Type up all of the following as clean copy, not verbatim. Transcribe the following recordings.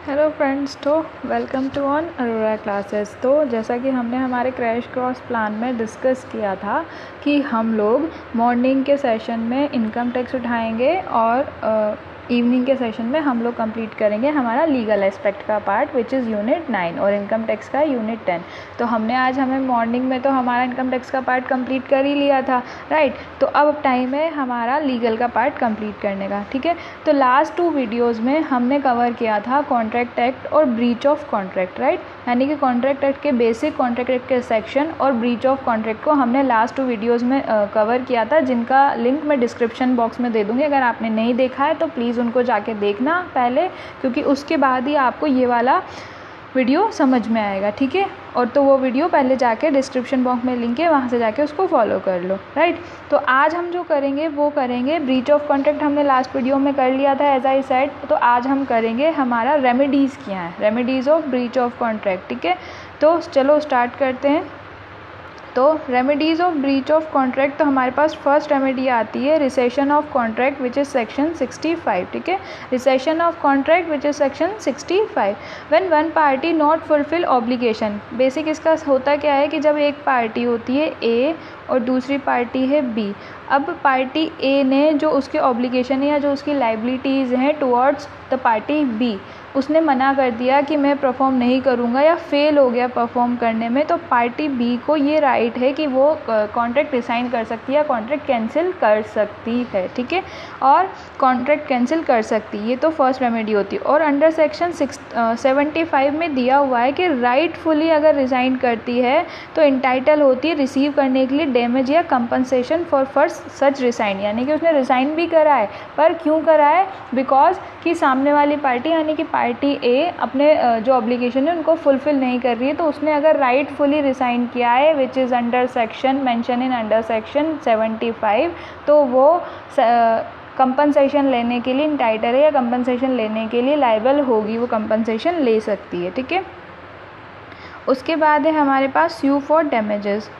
Hello friends, तो welcome to on Arora classes. तो जैसा कि हमने हमारे क्रैश कोर्स प्लान में डिस्कस किया था कि हम लोग मॉर्निंग के सेशन में इनकम टैक्स उठाएंगे और इवनिंग के सेशन में हम लोग कंप्लीट करेंगे हमारा लीगल एस्पेक्ट का पार्ट विच इज़ यूनिट 9 और इनकम टैक्स का यूनिट 10। तो हमने आज हमें मॉर्निंग में तो हमारा इनकम टैक्स का पार्ट कंप्लीट कर ही लिया था, राइट। तो अब टाइम है हमारा लीगल का पार्ट कंप्लीट करने का, ठीक है। तो लास्ट 2 वीडियोज़ में हमने कवर किया था कॉन्ट्रैक्ट एक्ट और ब्रीच ऑफ कॉन्ट्रैक्ट, राइट। यानी कि कॉन्ट्रैक्ट एक्ट के बेसिक, कॉन्ट्रैक्ट एक्ट के सेक्शन और ब्रीच ऑफ कॉन्ट्रैक्ट को हमने लास्ट 2 वीडियोज़ में कवर किया था, जिनका लिंक मैं डिस्क्रिप्शन बॉक्स में दे दूँगी। अगर आपने नहीं देखा है तो प्लीज़ उनको जाके देखना पहले, क्योंकि उसके बाद ही आपको ये वाला वीडियो समझ में आएगा, ठीक है। और तो वो वीडियो पहले जाके डिस्क्रिप्शन बॉक्स में लिंक है, वहाँ से जाके उसको फॉलो कर लो, राइट। तो आज हम जो करेंगे वो करेंगे ब्रीच ऑफ कॉन्ट्रैक्ट। हमने लास्ट वीडियो में कर लिया था एज आई सेड। तो आज हम करेंगे हमारा रेमेडीज़ क्या है, remedies of breach of contract, ठीक है। तो चलो स्टार्ट करते हैं। तो remedies of breach of contract, तो हमारे पास फर्स्ट रेमेडी आती है recession of contract which is section 65, ठीक है। Recession of contract which is section 65 when one party not fulfil obligation. Basic इसका होता क्या है कि जब एक पार्टी होती है ए और दूसरी पार्टी है बी। अब पार्टी ए ने जो उसके ऑब्लिगेशन है या जो उसकी लाइबिलिटीज़ हैं टुवर्ड्स द पार्टी बी, उसने मना कर दिया कि मैं परफॉर्म नहीं करूँगा या फेल हो गया परफॉर्म करने में, तो पार्टी बी को ये राइट है कि वो कॉन्ट्रैक्ट रिसाइन कर सकती है या कॉन्ट्रैक्ट कैंसिल कर सकती है, ठीक है। और कॉन्ट्रैक्ट कैंसिल कर सकती है, ये तो फर्स्ट रेमेडी होती है। और अंडर सेक्शन 75 में दिया हुआ है कि राइटफुली अगर रिसाइन करती है तो इंटाइटल होती है रिसीव करने के लिए डैमेज या कंपनसेशन फॉर सच रिसाइन। यानी कि उसने रिसाइन भी करा है, पर क्यों करा है? बिकॉज कि सामने वाली पार्टी यानी कि पार्टी ए अपने जो ऑब्लिगेशन है उनको फुलफिल नहीं कर रही है। तो उसने अगर राइटफुली रिसाइन किया है which is under section mention in under section 75, तो वो कंपनसेशन लेने के लिए इंटाइटल है या कंपनसेशन लेने के लिए लायबल होगी, वो कंपनसेशन ले सकती है, ठीक है। उसके बाद है हमारे पास स्यू फॉर डैमेजेस।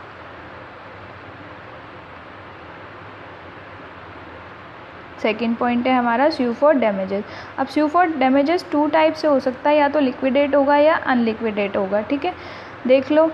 सेकेंड पॉइंट है हमारा स्यू फॉर डैमेजेस। अब स्यू फॉर डैमेजेस 2 टाइप से हो सकता है, या तो लिक्विडेट होगा या अनलिक्विडेट होगा, ठीक है। देख लो,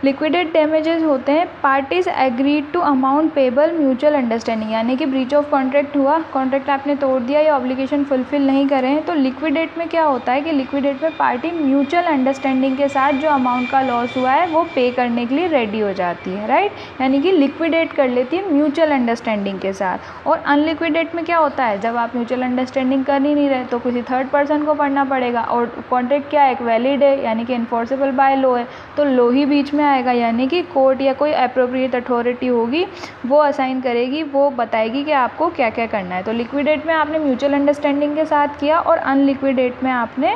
लिक्विडेट डैमेजेस होते हैं parties agreed to amount payable mutual understanding. यानी कि ब्रीच ऑफ कॉन्ट्रैक्ट हुआ, कॉन्ट्रैक्ट आपने तोड़ दिया या ऑब्लिगेशन फुलफिल नहीं करे हैं। तो लिक्विडेट में क्या होता है कि लिक्विडेट में पार्टी म्यूचुअल अंडरस्टैंडिंग के साथ जो अमाउंट का लॉस हुआ है वो पे करने के लिए रेडी हो जाती है, राइट। यानी कि लिक्विडेट कर लेती है म्यूचुअल अंडरस्टैंडिंग के साथ। और अनलिक्विडेट में क्या होता है, जब आप म्यूचुअल अंडरस्टैंडिंग कर ही नहीं रहे तो किसी थर्ड पर्सन को पढ़ना पड़ेगा। और कॉन्ट्रैक्ट क्या है, एक वैलिड है यानी कि इन्फोर्सेबल बाय लॉ है, तो लॉ ही बीच में आएगा। यानी कि कोर्ट या कोई एप्रोप्रिएट अथॉरिटी होगी, वो असाइन करेगी, वो बताएगी कि आपको क्या क्या करना है। तो लिक्विडेट में आपने म्यूचुअल अंडरस्टैंडिंग के साथ किया और अनलिक्विडेट में आपने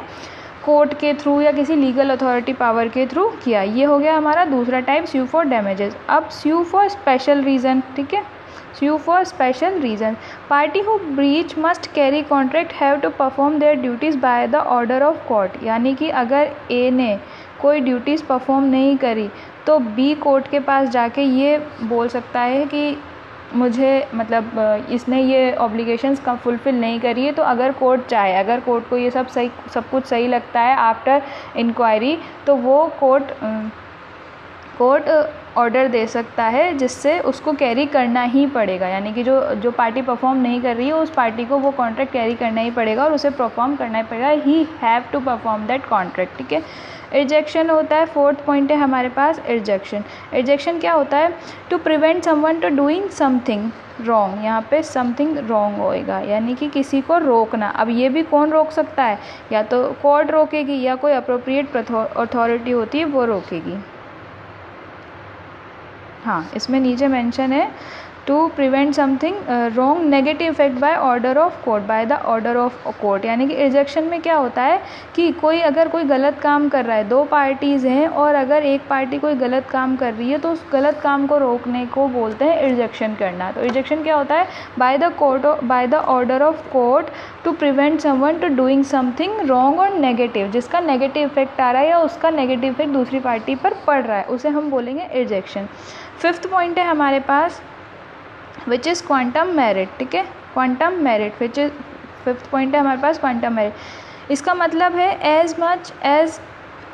कोर्ट के थ्रू या किसी लीगल अथॉरिटी पावर के थ्रू किया। ये हो गया हमारा दूसरा टाइप, स्यू फॉर डैमेजेस। अब स्यू फॉर स्पेशल रीज़न, ठीक है। Sue for special reason, party who breach must carry contract have to perform their duties by the order of court. यानी कि अगर ए ने कोई ड्यूटीज़ परफॉर्म नहीं करी तो बी कोर्ट के पास जाके ये बोल सकता है कि मुझे मतलब इसने ये ऑब्लिगेशंस का फुलफ़िल नहीं करी है। तो अगर कोर्ट चाहे, अगर कोर्ट को ये सब कुछ सही लगता है आफ्टर इंक्वायरी, तो वो कोर्ट ऑर्डर दे सकता है जिससे उसको कैरी करना ही पड़ेगा। यानी कि जो पार्टी परफॉर्म नहीं कर रही है उस पार्टी को वो कॉन्ट्रैक्ट कैरी करना ही पड़ेगा और उसे परफॉर्म करना ही पड़ेगा। He have to perform that contract, ठीक है। रिजेक्शन होता है, फोर्थ पॉइंट है हमारे पास रिजेक्शन। रिजेक्शन क्या होता है, to prevent someone to doing something wrong. यहाँ पे समथिंग रॉन्ग होएगा, यानी कि किसी को रोकना। अब ये भी कौन रोक सकता है, या तो कोर्ट रोकेगी या कोई अप्रोप्रिएट अथॉरिटी होती है वो रोकेगी। हाँ, इसमें नीचे मेंशन है to prevent something wrong negative effect by order of court, by the order of court. यानी कि रिजेक्शन में क्या होता है कि अगर कोई गलत काम कर रहा है, 2 पार्टीज़ हैं और अगर एक पार्टी कोई गलत काम कर रही है तो उस गलत काम को रोकने को बोलते हैं रिजेक्शन करना। तो रिजेक्शन क्या होता है, by the order of court to prevent someone to doing something wrong और नेगेटिव, जिसका नेगेटिव इफेक्ट आ रहा है या उसका नेगेटिव इफेक्ट दूसरी पार्टी पर पड़ रहा है, उसे हम बोलेंगे रिजेक्शन। फिफ्थ पॉइंट है हमारे पास विच इज़ क्वांटम मेरिट, ठीक है। Quantum merit which is fifth point है हमारे पास क्वांटम मेरिट। इसका मतलब है एज मच एज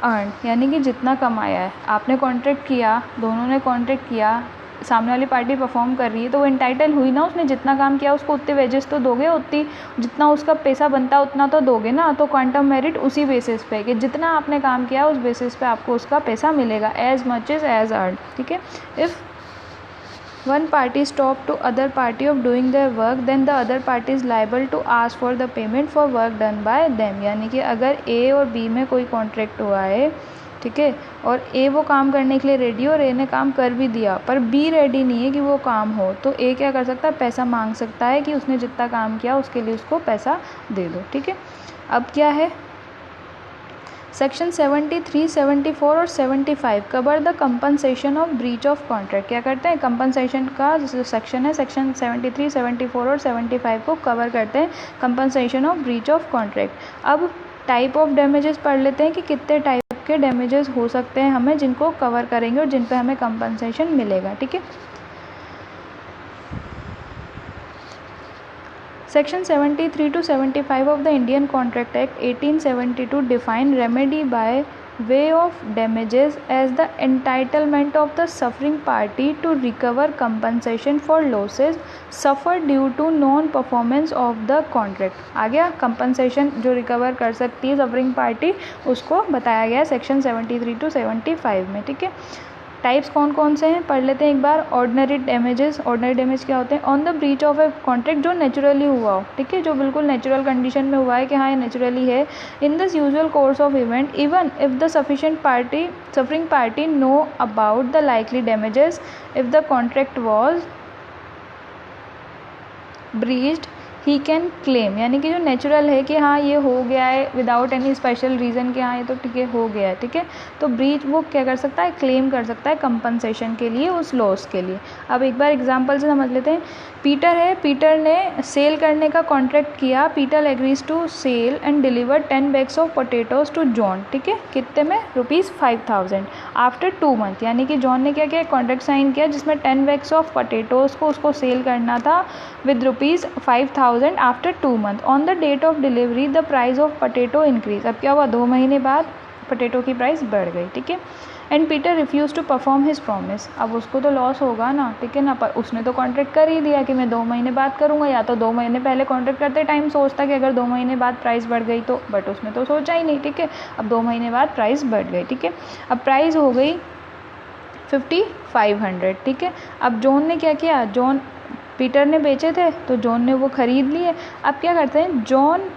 अर्न, यानी कि जितना कमाया है। आपने कॉन्ट्रैक्ट किया, दोनों ने कॉन्ट्रैक्ट किया, सामने वाली पार्टी परफॉर्म कर रही है तो वो एंटाइटल हुई ना, उसने जितना काम किया उसको उतने वेजेस तो दोगे, उतनी जितना उसका पैसा बनता है उतना तो दोगे ना। तो क्वांटम मेरिट उसी बेसिस पे कि जितना आपने काम किया उस बेसिस पे आपको उसका पैसा मिलेगा, एज मच एज अर्न। ठीक है। If one party stop to other party of doing their work then the other party is liable to ask for the payment for work done by them। यानी कि अगर A और B में कोई contract हुआ है, ठीक है, और A वो काम करने के लिए रेडी और A ने काम कर भी दिया पर B रेडी नहीं है कि वो काम हो, तो A क्या कर सकता है, पैसा मांग सकता है कि उसने जितना काम किया उसके लिए उसको पैसा दे दो। ठीक है। अब क्या है, सेक्शन 73, 74 और 75 cover the compensation of breach of contract. क्या करते हैं, कंपनसेशन का जो सेक्शन है सेक्शन 73, 74 और 75 को कवर करते हैं, compensation of breach of contract. अब टाइप ऑफ डैमेजेस पढ़ लेते हैं कि कितने टाइप के डैमेजेस हो सकते हैं हमें, जिनको कवर करेंगे और जिन पे हमें कंपनसेशन मिलेगा। ठीक है। Section 73 to 75 of the Indian Contract Act 1872 define remedy by way of damages as the entitlement of the suffering party to recover compensation for losses suffered due to non-performance of the contract। आ गया compensation जो recover कर सकती है suffering party, उसको बताया गया section 73 to 75 में। ठीक है। टाइप्स कौन कौन से हैं पढ़ लेते हैं एक बार। ऑर्डिनरी डैमेजेस, ऑर्डिनरी डैमेज क्या होते हैं, on the breach of a contract, जो नेचुरली हुआ हो, ठीक है, जो बिल्कुल नेचुरल कंडीशन में हुआ है कि हाँ ये नेचुरली है, in this usual course of event even if the sufficient party suffering party know about the likely damages if the contract was breached he can claim. यानी कि जो नेचुरल है कि हाँ ये हो गया है विदाउट एनी स्पेशल रीज़न कि हाँ ये तो ठीक है हो गया है, ठीक है, तो ब्रीच वो क्या कर सकता है, क्लेम कर सकता है कंपनसेशन के लिए, उस लॉस के लिए। अब एक बार एग्जांपल से समझ लेते हैं। पीटर है, पीटर ने सेल करने का कॉन्ट्रैक्ट किया, Peter agrees to sell and deliver 10 bags of potatoes to John. ठीक है, कितने में, ₹5000 आफ्टर 2 मंथ। यानी कि जॉन ने क्या किया, कॉन्ट्रैक्ट साइन किया जिसमें 10 बैग्स ऑफ पोटैटोज़ को उसको सेल करना था with ₹5000 after 2 month. On the date of delivery the price of potato increase. अब क्या हुआ, 2 महीने बाद पोटैटो की प्राइस बढ़ गई। ठीक है। And Peter refuse to perform his promise. अब उसको तो लॉस होगा ना, ठीक है ना, पर उसने तो कॉन्ट्रैक्ट कर ही दिया कि मैं 2 महीने बाद करूँगा, या तो 2 महीने पहले कॉन्ट्रैक्ट करते टाइम सोचता कि अगर 2 महीने बाद प्राइस बढ़ गई तो, बट उसने तो सोचा ही नहीं। ठीक है। अब 2 महीने बाद प्राइस बढ़ गई। ठीक है। अब प्राइस हो गई 5500। ठीक है। अब जॉन ने क्या किया, जॉन पीटर ने बेचे थे तो जॉन ने वो ख़रीद लिए। अब क्या करते हैं, John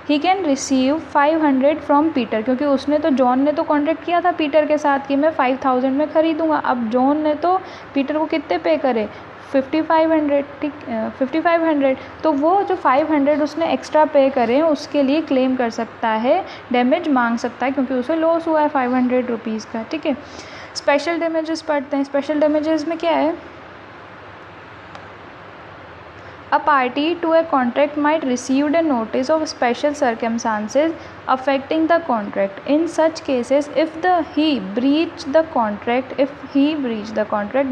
he can receive 500 from Peter, क्योंकि उसने तो, जॉन ने तो कॉन्ट्रैक्ट किया था पीटर के साथ कि मैं 5000 में ख़रीदूँगा। अब जॉन ने तो पीटर को कितने पे करे, 5500। ठीक, 5500, तो वो जो 500 उसने एक्स्ट्रा पे करे उसके लिए क्लेम कर सकता है, डैमेज मांग सकता है, क्योंकि उसे लॉस हुआ है 500 रुपीज़ का। ठीक है। स्पेशल डैमेजेस पढ़ते हैं। स्पेशल डैमेजेस में क्या है, A party to a contract might receive a notice of special circumstances affecting the contract. In such cases, if he breached the contract,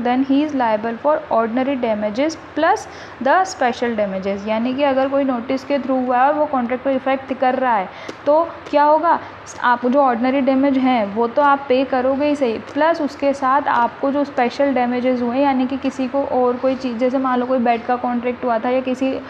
then he is liable for ordinary damages plus the special damages। यानी कि अगर कोई notice के through हुआ है और वो contract को इफेक्ट कर रहा है तो क्या होगा, आप जो ऑर्डिनरी डैमेज हैं वो तो आप पे करोगे ही सही, प्लस उसके साथ आपको जो स्पेशल डैमेजेस हुए, यानी कि किसी को और कोई चीज़, जैसे मान लो कोई बेड का कॉन्ट्रैक्ट हुआ था या किसी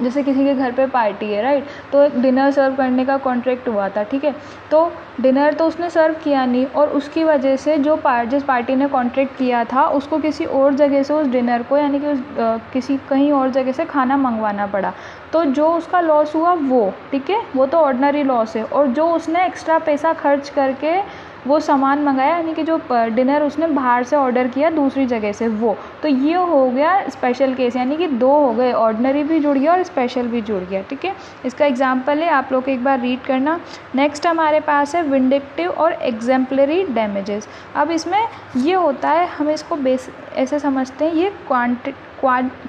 जैसे किसी के घर पे पार्टी है, राइट, तो एक डिनर सर्व करने का कॉन्ट्रैक्ट हुआ था। ठीक है। तो डिनर तो उसने सर्व किया नहीं और उसकी वजह से जिस पार्टी ने कॉन्ट्रैक्ट किया था उसको किसी और जगह से उस डिनर को, यानी कि कहीं और जगह से खाना मंगवाना पड़ा, तो जो उसका लॉस हुआ वो, ठीक है, वो तो ऑर्डिनरी लॉस है। और जो उसने एक्स्ट्रा पैसा खर्च करके वो सामान मंगाया, यानी कि जो डिनर उसने बाहर से ऑर्डर किया दूसरी जगह से, वो, तो ये हो गया स्पेशल केस, यानी कि 2 हो गए, ऑर्डिनरी भी जुड़ गया और स्पेशल भी जुड़ गया। ठीक है। इसका एग्जांपल है, आप लोग एक बार रीड करना। नेक्स्ट हमारे पास है विंडिक्टिव और एग्जेम्पलरी डैमेजेस। अब इसमें ये होता है, हम इसको ऐसे समझते हैं, ये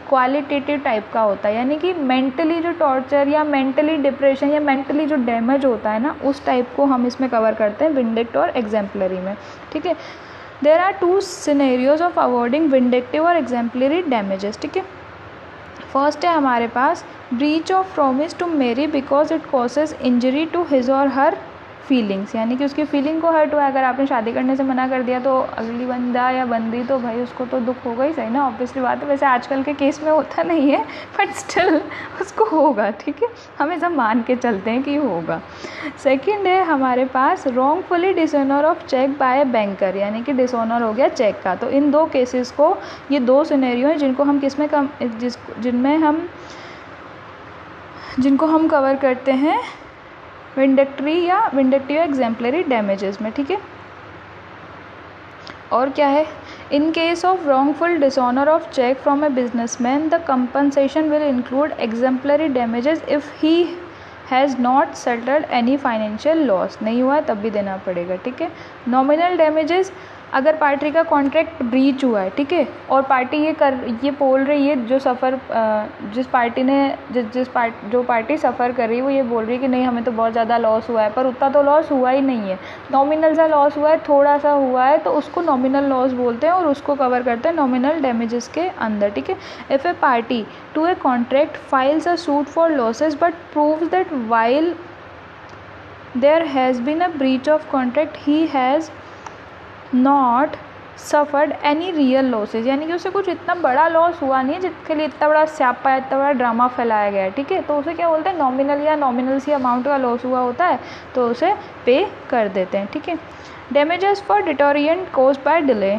क्वालिटेटिव टाइप का होता है, यानी कि मेंटली जो टॉर्चर या मेंटली डिप्रेशन या मेंटली जो डैमेज होता है ना, उस टाइप को हम इसमें कवर करते हैं विंडिक्ट और एग्जेम्पलरी में। ठीक है। There are 2 scenarios of awarding vindictive और एग्जेम्पलरी डैमेजेस। ठीक है। फर्स्ट है हमारे पास breach of promise to marry because it causes injury to his और हर फीलिंग्स, यानी कि उसकी फीलिंग को हर्ट हुआ। अगर आपने शादी करने से मना कर दिया तो अगली बंदा या बंदी तो भाई उसको तो दुख होगा ही, सही ना, ऑब्वियसली बात है। वैसे आजकल के केस में होता नहीं है बट स्टिल उसको होगा, ठीक है, हम ऐसा मान के चलते हैं कि होगा। सेकंड है हमारे पास wrongfully dishonour of cheque by banker, यानी कि डिसऑनर हो गया चेक का। तो इन दो केसेस को, ये दो सिनेरियो हैं जिनको हम किस में जिनको हम कवर करते हैं विंडेक्टिव या एग्जेम्पलरी डैमेजेस में, ठीक है। और क्या है, in case of wrongful dishonour of cheque from a businessman the compensation will include exemplary damages if he has not settled any financial loss, नहीं हुआ है तब भी देना पड़ेगा, ठीक है। नॉमिनल डैमेजेस, अगर पार्टी का कॉन्ट्रैक्ट ब्रीच हुआ है, ठीक है, और पार्टी ये बोल रही है, जो पार्टी सफ़र कर रही है वो ये बोल रही है कि नहीं हमें तो बहुत ज़्यादा लॉस हुआ है, पर उतना तो लॉस हुआ ही नहीं है, नॉमिनल सा लॉस हुआ है, थोड़ा सा हुआ है, तो उसको नॉमिनल लॉस बोलते हैं और उसको कवर करते हैं नॉमिनल डैमेजेस के अंदर, ठीक है। If a party to a contract files a suit for losses but proves that while there has been a breach of contract he has not suffered any real losses, यानी कि उसे कुछ इतना बड़ा लॉस हुआ नहीं है जिसके लिए इतना बड़ा स्यापा, इतना बड़ा ड्रामा फैलाया गया है, ठीक है, तो उसे क्या बोलते हैं, नॉमिनल या नॉमिनल सी अमाउंट का लॉस हुआ होता है तो उसे पे कर देते हैं, ठीक है। Damages for detriment caused by delay,